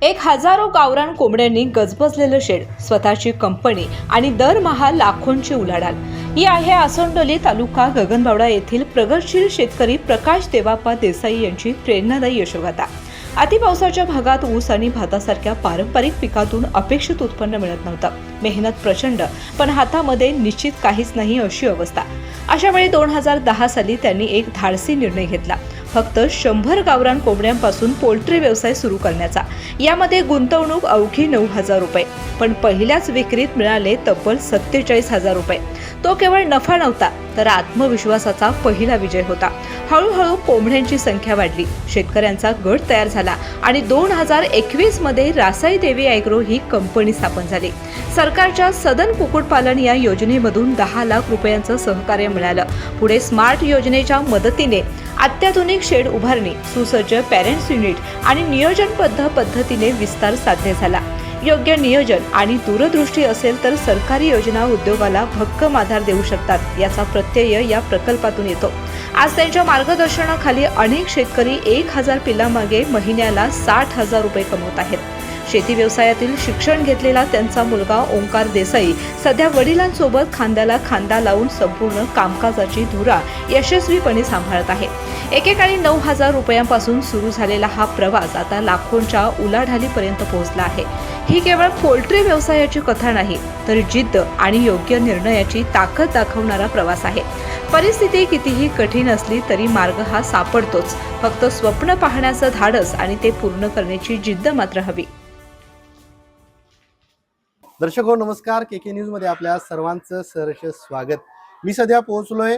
एक हजारो गावरान कोंबड्यांनी गजबजलेलं शेड, स्वतःची कंपनी आणि दरमहा लाखोंची उलाढाल. ही आहे आसनडोली तालुका गगनबावडा येथील प्रगतशील शेतकरी प्रकाश देवाप्पा देसाई यांची प्रेरणादायी यशोगाथा. अतिपावसाच्या भागात ऊस आणि भातासारख्या पारंपरिक पिकातून अपेक्षित उत्पन्न मिळत नव्हतं. मेहनत प्रचंड, पण हातामध्ये निश्चित काहीच नाही अशी अवस्था. अशा वेळी 2010 साली त्यांनी एक धाडसी निर्णय घेतला. फक्त 100 गावरान कोंबड्यांपासून पोल्ट्री व्यवसाय सुरू करण्याचा. यामध्ये गुंतवणूक अवघी 9,000 रुपये, पण पहिल्याच विक्रीत मिळाले तब्बल 47,000 रुपये. तो केवळ नफा नव्हता, तर आत्मविश्वासाचा पहिला विजय होता. हळूहळू कोंबड्यांची संख्या वाढली, शेतकऱ्यांचा गट तयार झाला आणि 2021 मध्ये रासाई देवी ॲग्रो ही कंपनी स्थापन झाली. सरकारच्या सदन कुक्कुटपालन या योजनेमधून 10 लाख रुपयांचं सहकार्य मिळालं. पुढे स्मार्ट योजनेच्या मदतीने अत्याधुनिक शेड उभारणी, सुसज्ज पॅरेंट्स युनिट आणि नियोजनबद्ध पद्धतीने विस्तार साध्य झाला. योग्य नियोजन आणि दूरदृष्टी असेल तर सरकारी योजना उद्योगाला भक्कम आधार देऊ शकतात, याचा प्रत्यय या प्रकल्पातून येतो. आज त्यांच्या मार्गदर्शनाखाली अनेक शेतकरी 1,000 पिल्लांमागे महिन्याला 60,000 रुपये कमवत आहेत. शेती व्यवसायातील शिक्षण घेतलेला त्यांचा मुलगा ओंकार देसाई सध्या वडिलांसोबत खांद्याला खांदा लावून संपूर्ण कामकाजाची धुरा यशस्वीपणे सांभाळत आहे. एकेकाळी 9,000 रुपयांपासून सुरू झालेला हा प्रवास आता लाखोंच्या उलाढालीपर्यंत पोहोचला आहे. ही केवळ पोल्ट्री व्यवसायाची कथा नाही, तर जिद्द आणि योग्य निर्णयाची ताकद दाखवणारा प्रवास आहे. परिस्थिती कितीही कठीण असली तरी मार्ग हा सापडतोच. फक्त स्वप्न पाहण्याचं धाडस आणि ते पूर्ण करण्याची जिद्द मात्र हवी. दर्शक हो, नमस्कार. के न्यूज मध्ये आपल्या सर्वांचं सहर्ष स्वागत. मी सध्या पोहोचलोय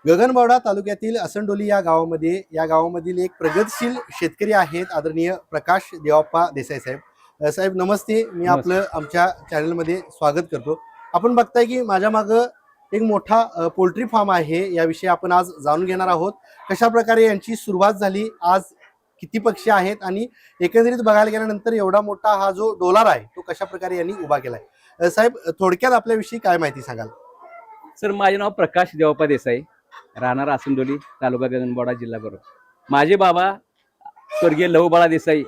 गगनबावडा तालुक्यातील आसनडोली या गावामध्ये. या गावामधील एक प्रगतशील शेतकरी आहेत, आदरणीय प्रकाश देवाप्पा देसाई साहेब. साहेब नमस्ते. मी आपलं आमच्या चॅनलमध्ये स्वागत करतो. आपण बघताय की माझ्या मागं एक मोठा पोल्ट्री फार्म आहे. याविषयी आपण आज जाणून घेणार आहोत. कशा प्रकारे यांची सुरुवात झाली, आज किती पक्षी आहेत आणि एकंदरीत बघायला गेल्यानंतर एवढा मोठा हा जो डोलार आहे तो कशा प्रकारे यांनी उभा केलाय. साहेब थोडक्यात आपल्याविषयी काय माहिती सांगाल? सर, माझे नाव प्रकाश देवाप्पा देसाई, राहणार आसनडोली, तालुका गगनबावडा, जिल्हा गौरव. माझे बाबा स्वर्गीय लहूबाळा देसाई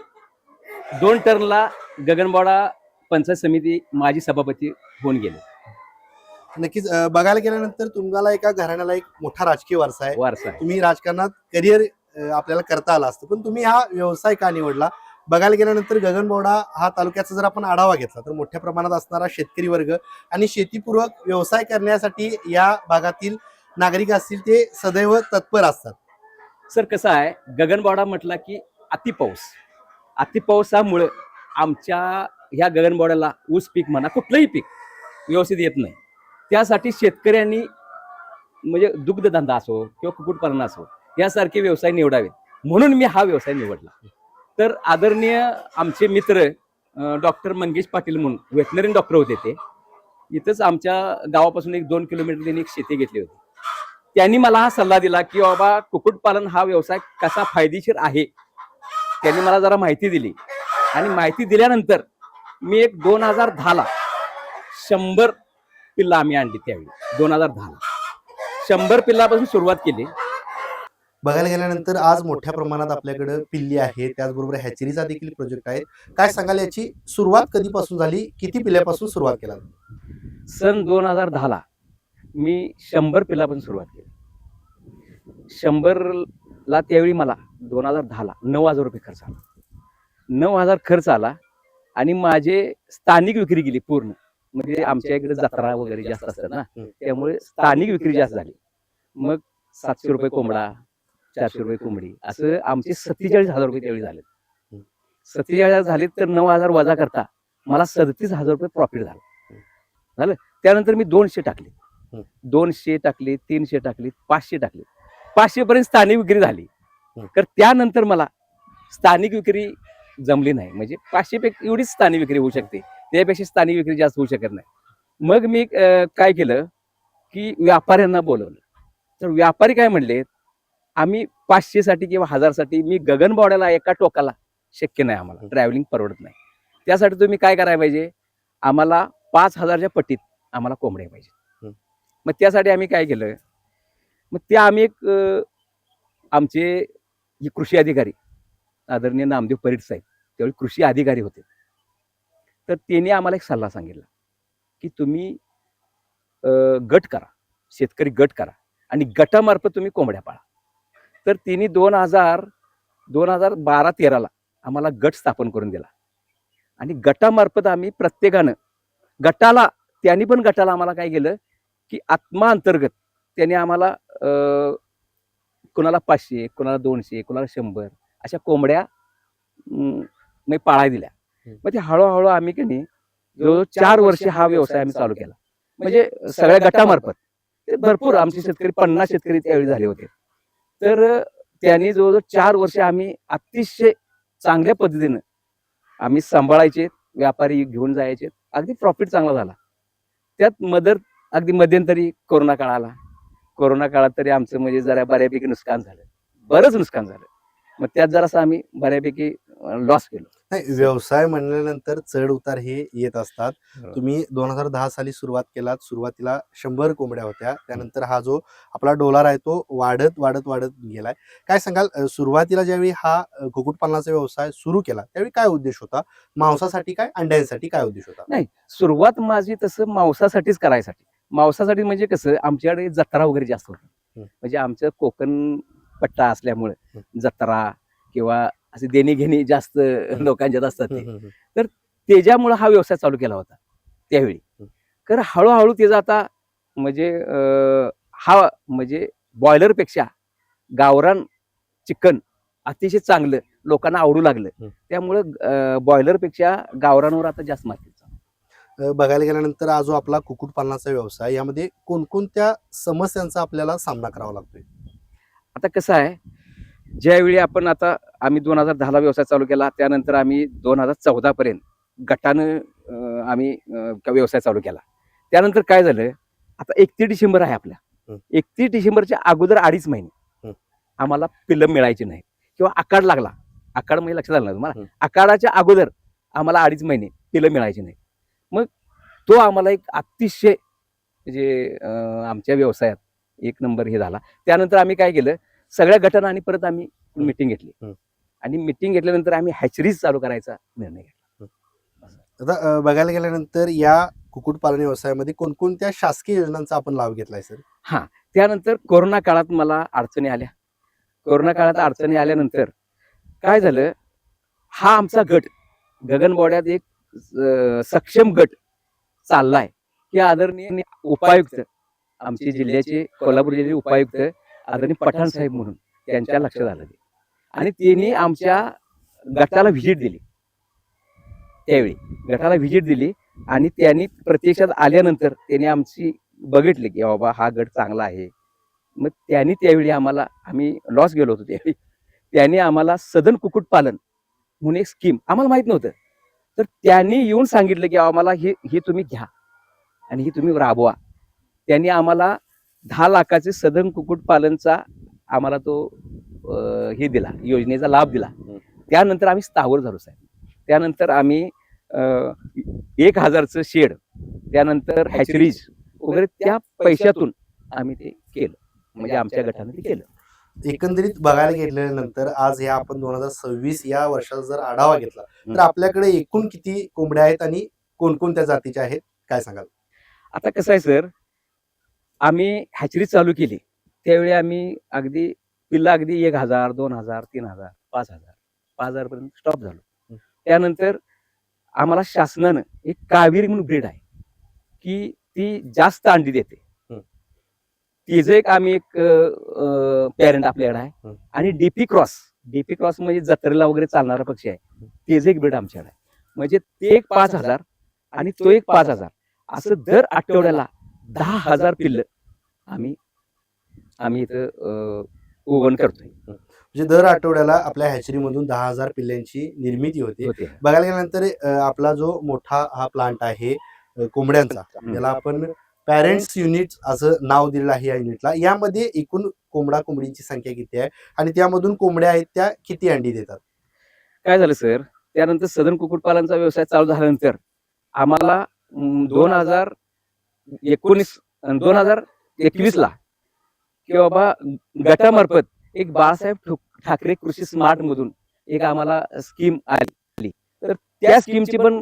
2 टर्नला गगनबावडा पंचायत समिती माजी सभापती होऊन गेले. नक्कीच बघायला गेल्यानंतर तुम्हाला एका घराण्याला एक मोठा राजकीय वारसा आहे. आहे. तुम्ही राजकारणात करिअर आपल्याला करता आला असतं, पण तुम्ही हा व्यवसाय का निवडला? बघायला गेल्यानंतर गगनबावडा हा तालुक्याचा जर आपण आढावा घेतला तर मोठ्या प्रमाणात असणारा शेतकरी वर्ग आणि शेतीपूर्वक व्यवसाय करण्यासाठी या भागातील नागरिक असतील ते सदैव तत्पर असतात. सर, कसं आहे, गगनबावडा म्हटला की अतिपावसामुळे आमच्या ह्या गगनबावड्याला ऊस पीक म्हणा, कुठलंही पीक व्यवस्थित येत नाही. त्यासाठी शेतकऱ्यांनी म्हणजे दुग्धधंदा असो किंवा कुक्कुटपालन असो यासारखे व्यवसाय निवडावे, म्हणून मी हा व्यवसाय निवडला. तर आदरणीय आमचे मित्र डॉक्टर मंगेश पाटील म्हणून वेटनरी डॉक्टर होते, ते इथंच आमच्या गावापासून 1-2 किलोमीटर त्यांनी एक शेती घेतली होती. त्यांनी मला हा सल्ला दिला की बाबा कुक्कुटपालन हा व्यवसाय कसा फायदेशीर आहे. त्यांनी मला जरा माहिती दिली आणि माहिती दिल्यानंतर मी एक 2010ला 100 पिल्ला आम्ही आणली. त्यावेळी 2010ला 100 पिल्लापासून सुरुवात केली. बघायला गेल्यानंतर आज मोठ्या प्रमाणात आपल्याकडे पिल्ली आहे, त्याचबरोबर हॅचरीचा देखील प्रोजेक्ट आहे. काय सांगाल, याची सुरुवात कधीपासून झाली, किती पिल्ल्यापासून सुरुवात केला? सन 2010ला मी 100 पिल्लापासून सुरुवात केली. 100ला त्यावेळी मला 2010ला 9,000 रुपये खर्च आला. 9,000 खर्च आला आणि माझे स्थानिक विक्री गेली पूर्ण. म्हणजे आमच्या इकडे जत्रा वगैरे जास्त असतात ना, त्यामुळे स्थानिक विक्री जास्त झाली. मग 700 रुपये कोंबडा, 400 रुपये कोंबडी, असं आमचे 47,000 रुपये त्यावेळी झाले. 47,000 झाले तर 9,000 वजा करता मला 37,000 रुपये प्रॉफिट झालं. त्यानंतर मी 200 टाकले, 200 टाकले, 300 टाकले, 500 टाकले. 500 पर्यंत स्थानिक विक्री झाली. तर त्यानंतर मला स्थानिक विक्री जमली नाही. म्हणजे 500 पेक्षा एवढीच स्थानिक विक्री होऊ शकते, त्यापेक्षा स्थानिक विक्री जास्त होऊ शकत नाही. मग मी काय केलं की व्यापाऱ्यांना बोलवलं. तर व्यापारी काय म्हणले, आम्ही 500 साठी किंवा 1000 साठी मी गगनबावड्याला एका टोकाला शक्य नाही, आम्हाला ट्रॅव्हलिंग परवडत नाही. त्यासाठी तुम्ही काय करायला पाहिजे, आम्हाला 5,000च्या पट्टीत आम्हाला कोंबड्या पाहिजे. मग त्यासाठी आम्ही काय केलं, मग ते आम्ही एक आमचे कृषी अधिकारी आदरणीय नामदेव परीट साहेब त्यावेळी कृषी अधिकारी होते. तर त्यांनी आम्हाला एक सल्ला सांगितला की तुम्ही गट करा, शेतकरी गट करा आणि गटामार्फत तुम्ही कोंबड्या पाळा. तर तिने 2012-13ला आम्हाला गट स्थापन करून दिला आणि गटामार्फत आम्ही प्रत्येकानं गटाला आम्हाला काय केलं की आत्मा अंतर्गत त्यांनी आम्हाला कुणाला 500, कुणाला 200, कुणाला 100 अशा कोंबड्या मी पाळाय दिल्या. मग ते हळूहळू आम्ही की नाही जवळजवळ 4 वर्ष हा व्यवसाय आम्ही चालू केला. म्हणजे सगळ्या गटामार्फत ते भरपूर आमचे शेतकरी 50 शेतकरी त्यावेळी झाले होते. तर त्यांनी जवळजवळ 4 वर्ष आम्ही अतिशय चांगल्या पद्धतीनं आम्ही सांभाळायचे, व्यापारी घेऊन जायचे, अगदी प्रॉफिट चांगला झाला. त्यात अगदी मध्यंतरी कोरोना काळ आला. कोरोना काळात तरी आमचं म्हणजे जरा बऱ्यापैकी नुकसान झालं, बरंच नुकसान झालं. मग त्यात जरासं आम्ही बऱ्यापैकी लॉस केलो. नाही, व्यवसाय म्हणल्यानंतर चढ उतार हे येत असतात. तुम्ही 2010 साली सुरुवात केलात. सुरुवातीला 100 कोंबड्या होत्या. त्यानंतर हा जो आपला डॉलर आहे तो वाढत वाढत वाढत गेलाय. काय सांगाल, सुरुवातीला ज्यावेळी हा कुक्कुटपालनाचा व्यवसाय सुरू केला त्यावेळी काय उद्देश होता? मांसासाठी काय, अंड्यांसाठी काय उद्देश होता? नाही, सुरुवात माझी तसं मांसासाठीच करायसाठी. मांसासाठी म्हणजे कसं आमच्याकडे जत्रा वगैरे जास्त होती. म्हणजे आमचं कोकण पट्टा असल्यामुळे जत्रा किंवा असे देणी घेणी जास्त लोकांच्यात असतात ते. तर त्याच्यामुळे हा व्यवसाय चालू केला होता त्यावेळी. तर हळूहळू त्याचा आता म्हणजे हा म्हणजे बॉयलरपेक्षा गावरान चिकन अतिशय चांगलं लोकांना आवडू लागलं. त्यामुळं बॉयलरपेक्षा गावरानवर आता जास्त मार्केट चालू. बघायला गेल्यानंतर हा जो आपला कुक्कुटपालनाचा व्यवसाय यामध्ये कोणकोणत्या समस्यांचा आपल्याला सामना करावा लागतोय? आता कसं आहे, ज्यावेळी आम्ही 2010ला व्यवसाय चालू केला, त्यानंतर आम्ही 2014 पर्यंत गटानं आम्ही व्यवसाय चालू केला. त्यानंतर काय झालं, आता 31 डिसेंबर आहे आपल्या. 31 डिसेंबरच्या अगोदर 2.5 महिने आम्हाला पिल्लं मिळायची नाही किंवा आकाड लागला. आकाड म्हणजे लक्षात आलं ना तुम्हाला? आकाडाच्या अगोदर आम्हाला 2.5 महिने पिल्लं मिळायची नाही. मग तो आम्हाला एक अतिशय म्हणजे आमच्या व्यवसायात एक नंबर हे झाला. त्यानंतर आम्ही काय केलं, सगळ्या गटांना आणि परत आम्ही मिटिंग घेतली आणि मिटिंग घेतल्यानंतर आम्ही हॅचरीज चालू करायचा निर्णय घेतला. आता बघायला गेल्यानंतर या कुक्कुटपालन व्यवसायामध्ये कोणकोणत्या शासकीय योजनांचा आपण लाभ घेतलाय सर? हा, त्यानंतर कोरोना काळात मला अडचणी आल्या. कोरोना काळात अडचणी आल्यानंतर काय झालं, हा आमचा गट गगनबावड्यात एक सक्षम गट चाललाय की आदरणीय उपायुक्त आमचे जिल्ह्याचे कोल्हापूर जिल्ह्याचे उपायुक्त आदरणीय पठाण साहेब म्हणून त्यांच्या लक्षात आलं आणि त्यांनी आमच्या गटाला व्हिजिट दिली. त्यावेळी गटाला व्हिजिट दिली आणि त्यांनी प्रत्यक्षात आल्यानंतर त्यांनी आमची बघितले की बाबा हा गट चांगला आहे. मग त्यांनी त्यावेळी आम्ही लॉस गेलो होतो त्यावेळी, त्यांनी आम्हाला सदन कुक्कुटपालन म्हणून एक स्कीम आम्हाला माहित नव्हतं. तर त्यांनी येऊन सांगितलं की आम्हाला ही तुम्ही घ्या आणि ही तुम्ही राबवा. त्यांनी आम्हाला 10 लाखाचे सदन कुक्कुटपालनचा आम्हाला तो हे दिला, योजनेचा लाभ दिला. त्यानंतर आम्ही स्थावर झालो साहेब. त्यानंतर आम्ही 1000चं शेड, त्यानंतर हॅचरीज वगैरे त्या पैशातून आम्ही ते केलं. म्हणजे आमच्या गटाने ते केलं. एकंदरीत बघायला गेल्यानंतर आज ह्या आपण 2026 या वर्षाचा जर आढावा घेतला तर आपल्याकडे एकूण किती कोंबड्या आहेत आणि कोणकोणत्या जातीच्या आहेत, काय सांगाल? आता कसं आहे सर, आम्ही हॅचरी चालू केली त्यावेळी आम्ही अगदी 1000, 2000, 3000, 5000 पर्यंत स्टॉप झालो. त्यानंतर आम्हाला शासनानं एक कावेरी म्हणून ब्रीड आहे की ती जास्त अंडी देते. तिचं आम्ही एक पॅरेंट आपल्याकडे आहे. आणि डीपी क्रॉस म्हणजे जत्रेला वगैरे चालणारा पक्षी आहे, तिचं एक ब्रीड आमच्याकडे आहे. म्हणजे ते एक 5000 आणि तो एक 5000 असं दर आठवड्याला 10,000 पिल्लं आम्ही इथं उगवण करतोय. म्हणजे दर आठवड्याला आपल्या हॅचरीमधून 10,000 पिल्लांची निर्मिती होते. बघायला गेल्यानंतर आपला जो मोठा हा प्लांट आहे कोंबड्यांचा, याला आपण पॅरेंट्स युनिट असं नाव दिलेलं आहे या युनिटला. यामध्ये एकूण कोंबडींची संख्या किती आहे आणि त्यामधून कोंबड्या आहेत त्या किती अंडी देतात? काय झालं सर, त्यानंतर सदन कुक्कुटपालनचा व्यवसाय चालू झाल्यानंतर आम्हाला 2019-2021ला की बाबा गटामार्फत एक बाळासाहेब ठाकरे कृषी स्मार्ट मधून एक आम्हाला स्कीम आली तर त्या स्कीमची पण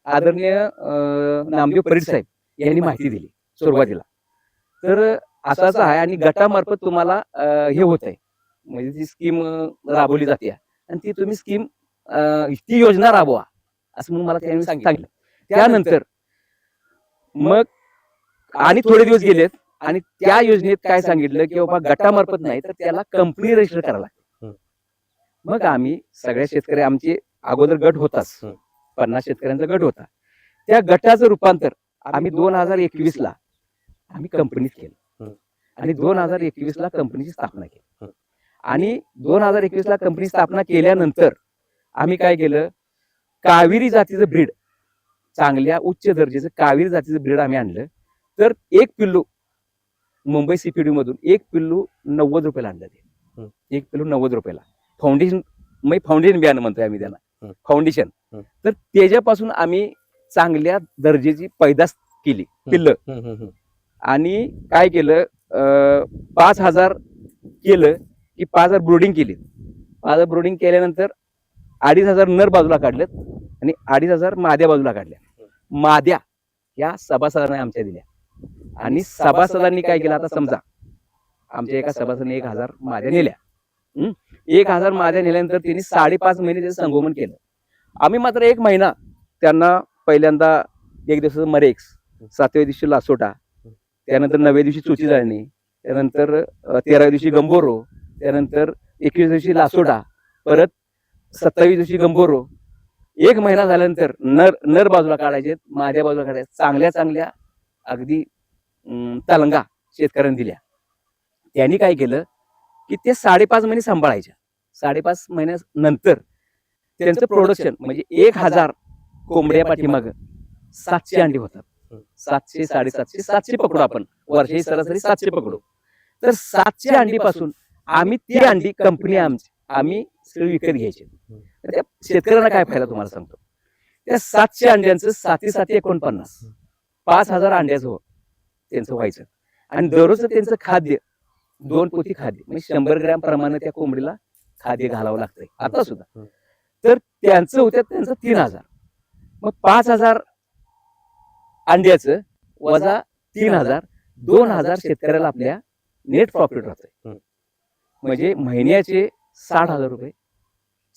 आदरणीय नामदेव परीड साहेब यांनी माहिती दिली सुरुवातीला. तर असाच आहे आणि गटामार्फत तुम्हाला हे होत आहे, म्हणजे ती स्कीम राबवली जाते आणि ती तुम्ही स्कीम ती योजना राबवा असं म्हणून मला त्यांनी सांगितलं. त्यानंतर मग आणि थोडे दिवस गेलेत आणि त्या योजनेत काय सांगितलं की बाबा गटामार्फत नाही तर त्याला कंपनी रजिस्टर करायला लागते. मग आम्ही सगळ्या शेतकरी, आमचे अगोदर गट होताच, 50 शेतकऱ्यांचा गट होता. त्या गटाचं रूपांतर आम्ही 2021 ला आम्ही कंपनीत केलं आणि 2021 ला कंपनीची स्थापना केली. आणि 2021 ला कंपनी स्थापना केल्यानंतर आम्ही काय केलं, कावेरी जातीचं ब्रीड, चांगल्या उच्च दर्जाचं कावेरी जातीचं ब्रीड आम्ही आणलं. तर एक पिल्लू मुंबई CPD मधून एक पिल्लू 90 रुपयाला आणलं. ते एक पिल्लू 90 रुपयाला फाउंडेशन बियाणं म्हणतोय आम्ही त्यांना, फाउंडेशन. तर त्याच्यापासून आम्ही चांगल्या दर्जाची पैदास केली पिल्लं. आणि काय केलं, 5,000 केलं की 5,000 ब्रोडिंग केली. 5,000 ब्रोडिंग केल्यानंतर 2,500 नर बाजूला काढलेत आणि 2,500 माद्या बाजूला काढल्या. माद्या या सभासदांना आमच्या दिल्या आणि सभासदांनी काय केलं, आता समजा आमच्या एका सभासदाने 1,000 माद्या नेल्या. 1,000 माद्या नेल्यानंतर त्यांनी 5.5 महिने त्याचं संगोपन केलं. आम्ही मात्र 1 महिना त्यांना पहिल्यांदा 1 दिवसाचं मरेक्स, 7व्या दिवशी लासोटा, त्यानंतर 9व्या दिवशी चोची जाळणी, त्यानंतर 13व्या दिवशी गंभोरो, त्यानंतर 21व्या दिवशी लासोटा, परत 27व्या दिवशी गंभोरो. 1 महिना झाल्यानंतर नर बाजूला काढायचे, माद्या बाजूला काढायचे. चांगल्या चांगल्या अगदी तलंगा शेतकऱ्यांनी दिल्या. त्यांनी काय केलं की ते 5.5 महिने सांभाळायच्या. 5.5 महिन्यानंतर त्यांचं प्रोडक्शन म्हणजे 1,000 कोंबड्या पाठीमाग 700 अंडी होतात. 700, 750, 700 पकडू आपण, वर्षाची सरासरी 700 पकडू. तर 700 अंडीपासून आम्ही ती अंडी कंपनी आम्ही सगळी विकत घ्यायची. तर त्या शेतकऱ्यांना काय फायदा तुम्हाला सांगतो. त्या 700 अंड्यांचं 7 49, 5,000 अंड्याचं त्यांचं व्हायचं. आणि दररोज त्यांचं खाद्य 2 पोती खाद्य म्हणजे 100 ग्रॅम प्रमाणे त्या कोंबडीला खाद्य घालावं लागतंय आता सुद्धा. तर त्यांचं होतं त्यांचं 3,000. मग 5,000 अंड्याचं वजा 3,000, 2,000 शेतकऱ्याला आपल्या नेट प्रॉफिट राहतंय. म्हणजे महिन्याचे 60,000 रुपये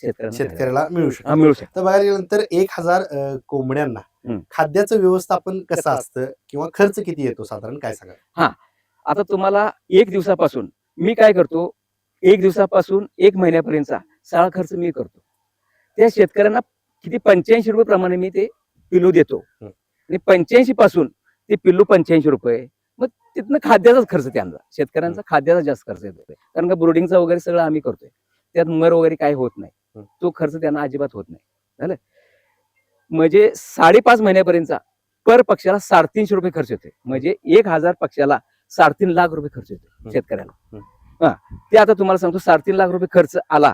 शेतकऱ्याला मिळू शकतो. मिळू शकतात. तर बघायला गेल्यानंतर 1,000 कोंबड्यांना खाद्याचं व्यवस्थापन कसं असतं किंवा खर्च किती येतो साधारण, काय सांगा. आता तुम्हाला 1 दिवसापासून मी काय करतो, 1 दिवसापासून 1 महिन्यापर्यंतचा सगळा खर्च मी करतो. त्या शेतकऱ्यांना किती 85 रुपये प्रमाणे मी ते पिल्लू देतो आणि 85 पासून ते पिल्लू 85 रुपये. मग तिथनं खाद्याचाच खर्च त्यांचा, शेतकऱ्यांचा खाद्याचा जास्त खर्च येतो. कारण का ब्रोडिंगचा वगैरे सगळं आम्ही करतोय, त्यात मर वगैरे काही होत नाही, तो खर्च त्यांना अजिबात होत नाही. झालं म्हणजे 5.5 महिन्यापर्यंतचा पर पक्षाला 350 रुपये खर्च येतोय. म्हणजे 1,000 पक्षाला 3.5 लाख रुपये खर्च येतो शेतकऱ्याला. ते आता तुम्हाला सांगतो, 3.5 लाख रुपये खर्च आला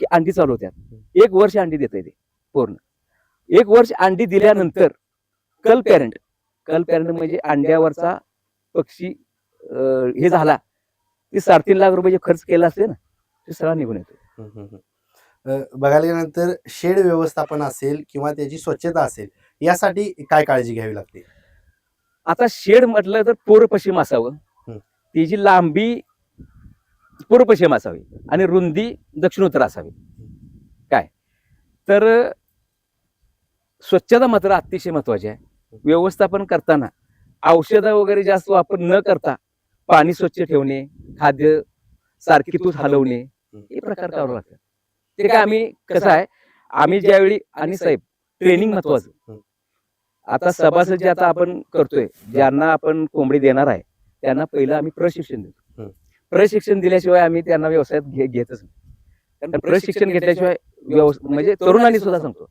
की अंडी चालू होत्यात. 1 वर्ष अंडी देतंय ते पूर्ण. 1 वर्ष अंडी दिल्यानंतर कल पॅरेंट म्हणजे अंड्यावरचा पक्षी हे झाला ते 3.5 लाख रुपये जे खर्च केला असते ना ते सगळा निघून येतो. बघायला गेल्यानंतर शेड व्यवस्थापन असेल किंवा त्याची स्वच्छता असेल, यासाठी काय काळजी घ्यावी लागते. आता शेड म्हटलं तर पूर्व पश्चिम असावं, त्याची लांबी पूर्व पश्चिम असावी आणि रुंदी दक्षिणोत्तर असावी. काय तर स्वच्छता मात्र अतिशय महत्वाची आहे. व्यवस्थापन करताना औषधं वगैरे जास्त वापर न करता पाणी स्वच्छ ठेवणे, खाद्य सारखी तूच हलवणे, हे प्रकार करावं लागतात. ते काय आम्ही कसं आहे, आम्ही ज्यावेळी आणि साहेब ट्रेनिंग महत्वाचं. आता सभासद जे आता आपण करतोय, ज्यांना आपण कोंबडी देणार आहे त्यांना पहिलं आम्ही प्रशिक्षण देतो. प्रशिक्षण दिल्याशिवाय आम्ही त्यांना व्यवसायात घेतच नाही. कारण प्रशिक्षण घेतल्याशिवाय म्हणजे तरुणांनी सुद्धा सांगतो,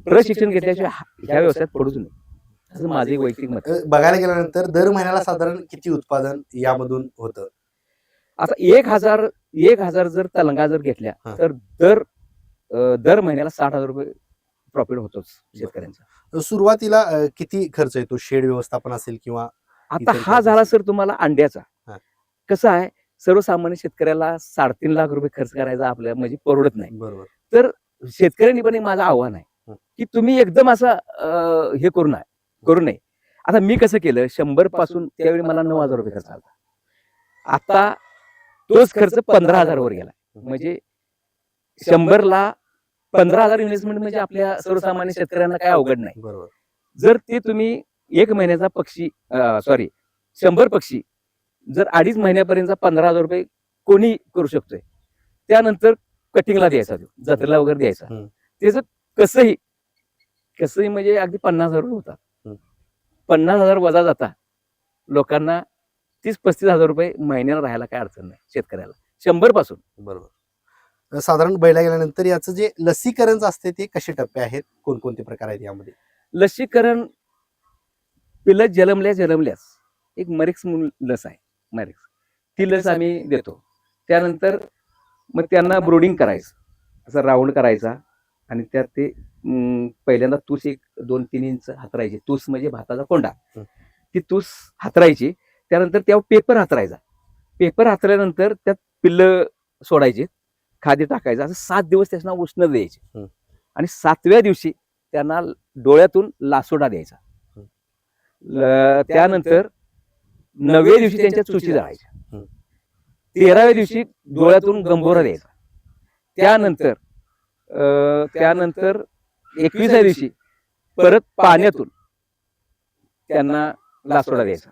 प्रशिक्षण घेतल्याशिवाय ह्या व्यवसायात पडूच नाही, असं माझं एक वैयक्तिक मत. बघायला गेल्यानंतर दर महिन्याला साधारण किती उत्पादन यामधून होतं. आता 1,000 जर तलंगा जर घेतल्या तर दर महिन्याला 60,000 रुपये प्रॉफिट होतोच शेतकऱ्यांचा. सुरुवातीला किती खर्च येतो शेड व्यवस्थापन असेल किंवा आता हा झाला सर तुम्हाला अंड्याचा. कसं आहे, सर्वसामान्य शेतकऱ्याला 3.5 लाख रुपये खर्च करायचा आपल्या म्हणजे परवडत नाही. बरोबर. तर शेतकऱ्यांनी पण एक माझं आव्हान आहे की तुम्ही एकदम असं हे करू नये. आता मी कसं केलं, 100 पासून त्यावेळी मला 9,000 रुपये खर्च आला. आता तोच खर्च 15,000 वर गेला. म्हणजे 100ला 15,000 इन्व्हेस्टमेंट म्हणजे आपल्या सर्वसामान्य शेतकऱ्यांना काय अवघड नाही. बरोबर. जर ते तुम्ही 1 महिन्याचा पक्षी 100 पक्षी जर 2.5 महिन्यापर्यंत 15,000 रुपये कोणी करू शकतोय. त्यानंतर कटिंगला द्यायचा, जत्रेला वगैरे द्यायचा. त्याचं कसंही म्हणजे अगदी 50,000 रुपये होतात. 50,000 वजा जाता लोकांना 30-35,000 रुपये महिन्याला राहायला काय अडचण नाही शेतकऱ्याला 100 पासून. बरोबर. साधारण बैला गेल्यानंतर याचं जे लसीकरण असते ते कसे टप्पे आहेत, कोणकोणते प्रकार आहेत यामध्ये? लसीकरण पिल्लं जन्मल्यास एक मरिक्स म्हणून लस आहे, मरिक्स, ती लस आम्ही देतो. त्यानंतर मग त्यांना ब्रोडिंग करायचं, असं राऊंड करायचा आणि त्यात ते पहिल्यांदा तूस 1-2-3 इंच हातरायची. तूस म्हणजे भाताचा कोंडा, ती तूस हातरायची. त्यानंतर त्यावर पेपर हातरायचा. पेपर हातरल्यानंतर त्यात पिल्लं सोडायची, खादी टाकायचं. असं 7 दिवस त्यांना उष्ण द्यायचे आणि 7व्या दिवशी त्यांना डोळ्यातून लासोडा द्यायचा. त्यानंतर 9व्या दिवशी त्यांच्या चुची जाळायच्या. 13व्या दिवशी डोळ्यातून गंभोरा द्यायचा. त्यानंतर 21व्या दिवशी परत पाण्यातून त्यांना लासोडा द्यायचा.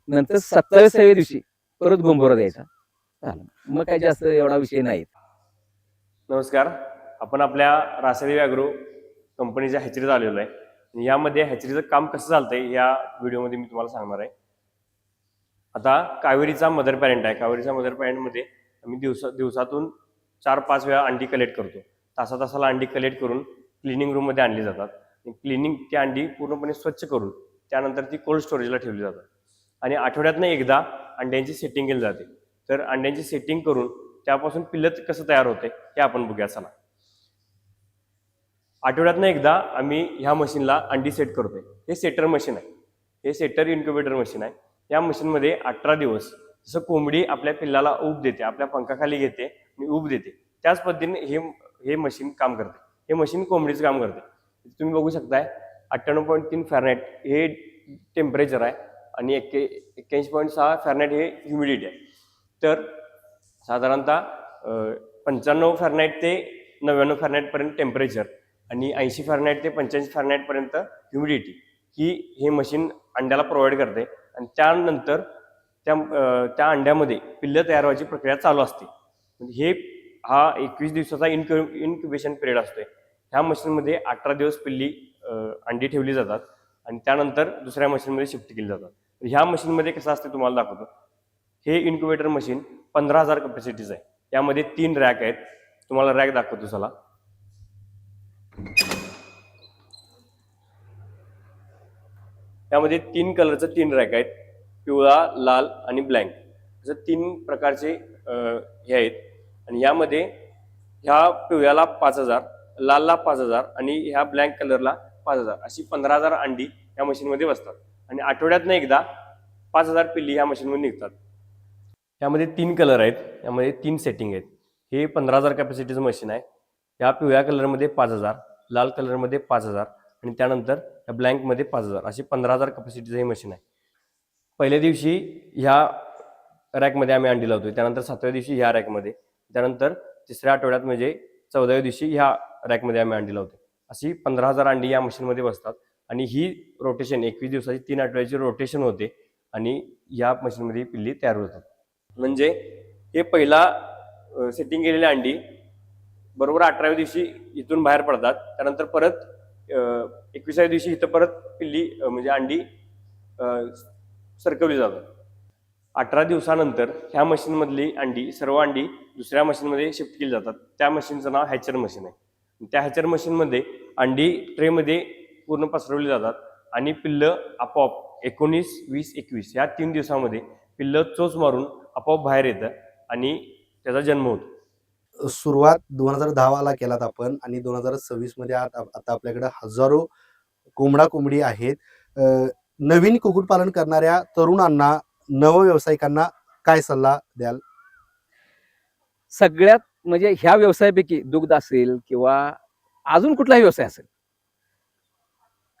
नंतर 27व्या दिवशी परत गंभोरा द्यायचा. मग काय जास्त एवढा विषय नाही. नमस्कार, आपण आपल्या रासादेवी ॲग्रो कंपनीच्या हॅचरीत आलेलो आहे. यामध्ये हॅचरीचं काम कसं चालतंय या व्हिडिओमध्ये मी तुम्हाला सांगणार आहे. आता कावेरीचा मदर पॅरेंट आहे. कावेरीचा मदर पॅरेंटमध्ये आम्ही दिवसातून 4-5 वेळा अंडी कलेक्ट करतो. तासाला अंडी कलेक्ट करून क्लिनिंग रूममध्ये आणली जातात. ती अंडी पूर्णपणे स्वच्छ करून त्यानंतर ती कोल्ड स्टोरेजला ठेवली जातात आणि आठवड्यातनं एकदा अंड्यांची सेटिंग केली जाते. तर अंड्यांची सेटिंग करून त्यापासून पिल्लं कसं तयार होते हे आपण बघूया. चला, आठवड्यातनं एकदा आम्ही ह्या मशीनला अंडी सेट करतोय. हे सेटर मशीन आहे, हे सेटर इन्क्युबेटर मशीन आहे. या मशीनमध्ये 18 दिवस जसं कोंबडी आपल्या पिल्लाला ऊब देते, आपल्या पंखाखाली घेते आणि ऊब देते, त्याच पद्धतीने हे मशीन काम करते. हे मशीन कोंबडीचं काम करते. तुम्ही बघू शकताय 98.3 फॅरनहाइट हे टेम्परेचर आहे आणि 81.6 फॅरनहाइट हे ह्युमिडिटी आहे. तर साधारणतः 95 फॅरनहाइट ते 99 फॅरनहाइटपर्यंत टेम्परेचर आणि 80 फॅरनहाइट ते 85 फॅरनहाइटपर्यंत ह्युमिडिटी हे मशीन अंड्याला प्रोव्हाइड करते. आणि त्यानंतर त्या अंड्यामध्ये पिल्लं तयार व्हायची प्रक्रिया चालू असते. म्हणजे हा 21 दिवसाचा इन्क्युबेशन पिरियड असतोय. ह्या मशीनमध्ये 18 दिवस पिल्ली अंडी ठेवली जातात आणि त्यानंतर दुसऱ्या मशीनमध्ये शिफ्ट केली जातात. ह्या मशीनमध्ये कसं असते तुम्हाला दाखवतो. हे इन्क्युबेटर मशीन 15,000 कॅपॅसिटीचं आहे. यामध्ये 3 रॅक आहेत. तुम्हाला रॅक दाखवतो चला. यामध्ये 3 कलरचं 3 रॅक आहेत, पिवळा, लाल आणि ब्लँक, असं 3 प्रकारचे हे आहेत. आणि यामध्ये ह्या पिवळ्याला 5,000, लालला 5,000 आणि ह्या ब्लँक कलरला 5,000 अशी 15,000 अंडी या मशीनमध्ये बसतात. आणि आठवड्यातनं एकदा 5,000 पिल्ली ह्या मशीनमध्ये निघतात. यामध्ये 3 कलर आहेत, यामध्ये 3 सेटिंग आहेत. हे 15,000 कॅपॅसिटीचं मशीन आहे. ह्या पिवळ्या कलरमध्ये 5,000, लाल कलरमध्ये 5,000 आणि त्यानंतर या ब्लँकमध्ये 5,000 अशी 15,000 कॅपॅसिटीचं हे मशीन आहे. पहिल्या दिवशी ह्या रॅकमध्ये आम्ही अंडी लावतोय, त्यानंतर 7व्या दिवशी ह्या रॅकमध्ये, त्यानंतर 3ऱ्या आठवड्यात म्हणजे 14व्या दिवशी ह्या रॅकमध्ये आम्ही अंडी लावतोय. अशी 15,000 अंडी या मशीनमध्ये बसतात. आणि ही रोटेशन 21 दिवसाची 3 आठवड्याची रोटेशन होते आणि या मशीनमध्ये पिल्ली तयार होतात. म्हणजे हे पहिला सेटिंग केलेली अंडी बरोबर 18व्या दिवशी इथून बाहेर पडतात. त्यानंतर परत 21व्या दिवशी इथं परत पिल्ली म्हणजे अंडी सरकवली जातात. 18 दिवसानंतर ह्या मशीनमधली सर्व अंडी दुसऱ्या मशीनमध्ये शिफ्ट केली जातात. त्या मशीनचं नाव हॅचर मशीन आहे. त्या हॅचर मशीनमध्ये अंडी ट्रेमध्ये पूर्ण पसरवली जातात आणि पिल्लं आपोआप 19, 20, 21 या 3 दिवसामध्ये पिल्लं चोच मारून आपोआप बाहेर येतं आणि त्याचा जन्म होतो. सुरुवात 2010ला केलात आपण आणि 2026 मध्ये आता आपल्याकडे हजारो कोंबडी आहेत. नवीन कुक्कुटपालन करणाऱ्या तरुणांना, नवव्यवसायिकांना काय सल्ला द्याल? सगळ्यात म्हणजे ह्या व्यवसायापैकी दुग्ध असेल किंवा अजून कुठलाही व्यवसाय असेल,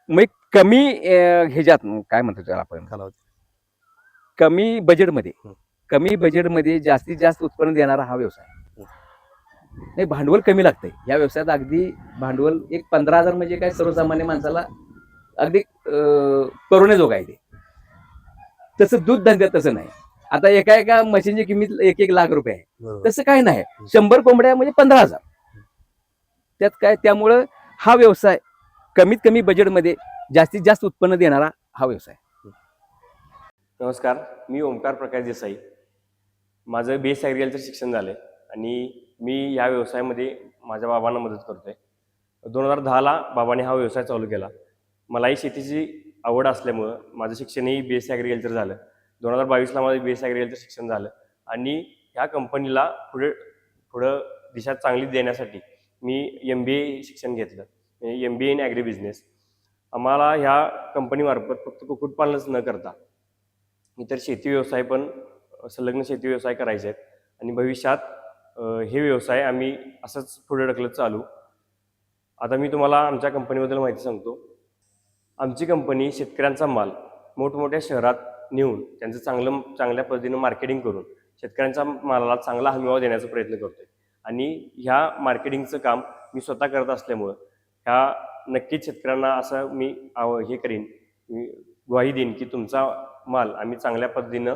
मग कमी ह्याच्यात काय म्हणतो त्याला आपण, कालावधी. कमी बजेटमध्ये हं. कमी बजेटमध्ये जास्तीत जास्त उत्पन्न देणारा हा व्यवसाय. नाही, भांडवल कमी लागतंय या व्यवसायात. अगदी भांडवल एक 15,000 म्हणजे काय सर्वसामान्य माणसाला अगदी करुणेजोग आहे ते. तसं दूध धंद्यात तसं नाही. आता एका मशीनची किंमत 1-1 लाख रुपये आहे. बरोबर. तसं काय नाही. 100 कोंबड्या म्हणजे 15,000. त्यात काय, त्यामुळं हा व्यवसाय कमीत कमी बजेटमध्ये जास्तीत जास्त उत्पन्न देणारा हा व्यवसाय. नमस्कार, मी ओमकार प्रकाश देसाई. माझं BS ॲग्रिकल्चर शिक्षण झालं आहे आणि मी या व्यवसायामध्ये माझ्या बाबांना मदत करतो आहे. 2010ला बाबांनी हा व्यवसाय चालू केला. मलाही शेतीची आवड असल्यामुळं माझं शिक्षणही BS ॲग्रिकल्चर झालं. 2022ला माझं BS ॲग्रिकल्चर शिक्षण झालं आणि ह्या कंपनीला पुढं दिशा चांगली देण्यासाठी मी MBA शिक्षण घेतलं, MBA इन ॲग्री बिझनेस. आम्हाला ह्या कंपनीमार्फत फक्त कुक्कुटपालनच न करता इतर शेती व्यवसाय पण, संलग्न शेती व्यवसाय करायचे आहेत आणि भविष्यात हे व्यवसाय आम्ही असंच पुढे ढकलत चालू. आता मी तुम्हाला आमच्या कंपनीबद्दल माहिती सांगतो. आमची कंपनी शेतकऱ्यांचा माल मोठमोठ्या शहरात नेऊन त्यांचं चांगल्या पद्धतीनं मार्केटिंग करून शेतकऱ्यांच्या मालाला चांगला हमीभाव देण्याचा प्रयत्न करतोय आणि ह्या मार्केटिंगचं काम मी स्वतः करत असल्यामुळं ह्या नक्कीच शेतकऱ्यांना असं मी हे करीन, मी ग्वाही देईन की तुमचा माल आम्ही चांगल्या पद्धतीनं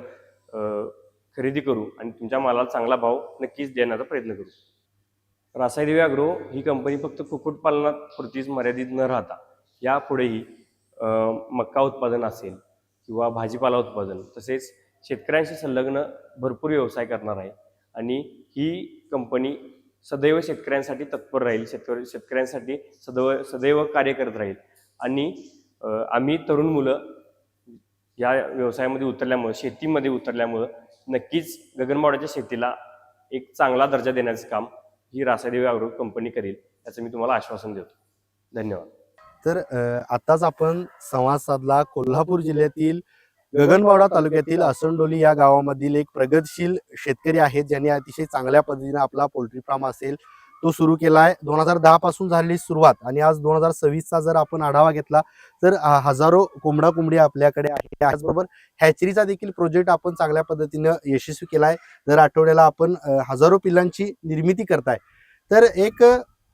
खरेदी करू आणि तुमच्या मालाला चांगला भाव नक्कीच देण्याचा प्रयत्न करू. रासायदेवी ॲग्रो ही कंपनी फक्त कुक्कुटपालनापुरतीच मर्यादित न राहता यापुढेही मक्का उत्पादन असेल किंवा भाजीपाला उत्पादन तसेच शेतकऱ्यांशी संलग्न भरपूर व्यवसाय करणार आहे आणि ही कंपनी सदैव शेतकऱ्यांसाठी तत्पर राहील, शेतकऱ्यांसाठी सदैव कार्य करत राहील आणि आम्ही तरुण मुलं या व्यवसायामध्ये उतरल्यामुळं, शेतीमध्ये उतरल्यामुळं नक्कीच गगनबावड्याच्या शेतीला एक चांगला दर्जा देण्याचं काम ही रासायदेवी ॲग्रो कंपनी करेल याचं मी तुम्हाला आश्वासन देतो. धन्यवाद. तर आताच आपण संवाद साधला कोल्हापूर जिल्ह्यातील गगनबावडा तालुक्यातील असंडोली या गावामधील एक प्रगतशील शेतकरी आहेत, ज्यांनी अतिशय चांगल्या पद्धतीने आपला पोल्ट्री फार्म असेल तो सुरू केला आहे. 2010 पासून झालेली सुरुवात आणि आज 2026चा जर आपण आढावा घेतला तर हजारो कोंबडी आपल्याकडे आहे. त्याचबरोबर हॅचरीचा देखील प्रोजेक्ट आपण चांगल्या पद्धतीनं यशस्वी केला आहे. दर आठवड्याला आपण हजारो पिल्लांची निर्मिती करताय. तर एक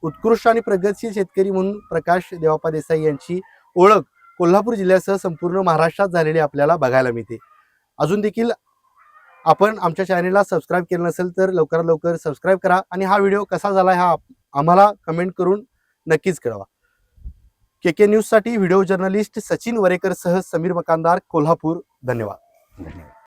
उत्कृष्ट आणि प्रगतशील शेतकरी म्हणून प्रकाश देवाप्पा देसाई यांची ओळख कोल्हापूर जिल्ह्यासह संपूर्ण महाराष्ट्रात झालेली आपल्याला बघायला मिळते. अजून देखील आपण आमच्या चॅनेलला सबस्क्राईब केलं नसेल तर लवकरात लवकर सबस्क्राईब करा आणि हा व्हिडिओ कसा झाला हा आम्हाला कमेंट करून नक्कीच कळवा. KK न्यूजसाठी व्हिडिओ जर्नलिस्ट सचिन वरेकर सह समीर मकानदार, कोल्हापूर. धन्यवाद.